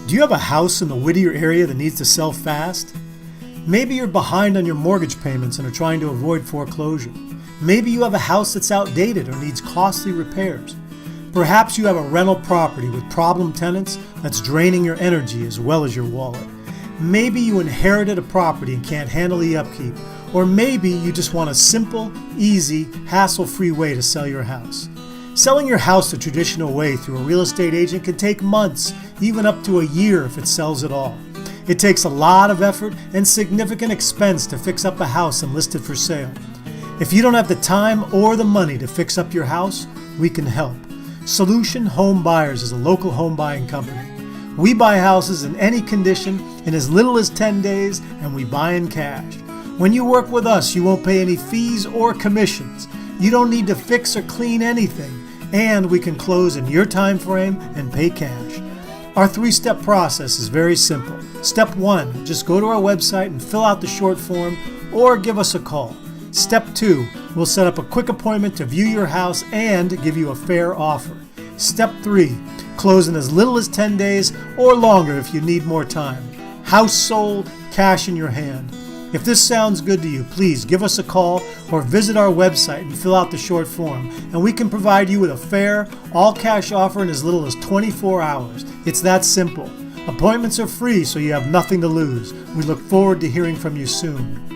Do you have a house in the Whittier area that needs to sell fast? Maybe you're behind on your mortgage payments and are trying to avoid foreclosure. Maybe you have a house that's outdated or needs costly repairs. Perhaps you have a rental property with problem tenants that's draining your energy as well as your wallet. Maybe you inherited a property and can't handle the upkeep. Or maybe you just want a simple, easy, hassle-free way to sell your house. Selling your house the traditional way through a real estate agent can take months, even up to a year if it sells at all. It takes a lot of effort and significant expense to fix up a house and list it for sale. If you don't have the time or the money to fix up your house, we can help. Solution Home Buyers is a local home buying company. We buy houses in any condition in as little as 10 days, and we buy in cash. When you work with us, you won't pay any fees or commissions. You don't need to fix or clean anything, and we can close in your time frame and pay cash. Our 3-step process is very simple. Step 1, just go to our website and fill out the short form or give us a call. Step 2, we'll set up a quick appointment to view your house and give you a fair offer. Step 3, close in as little as 10 days or longer if you need more time. House sold, cash in your hand. If this sounds good to you, please give us a call or visit our website and fill out the short form, and we can provide you with a fair, all-cash offer in as little as 24 hours. It's that simple. Appointments are free, so you have nothing to lose. We look forward to hearing from you soon.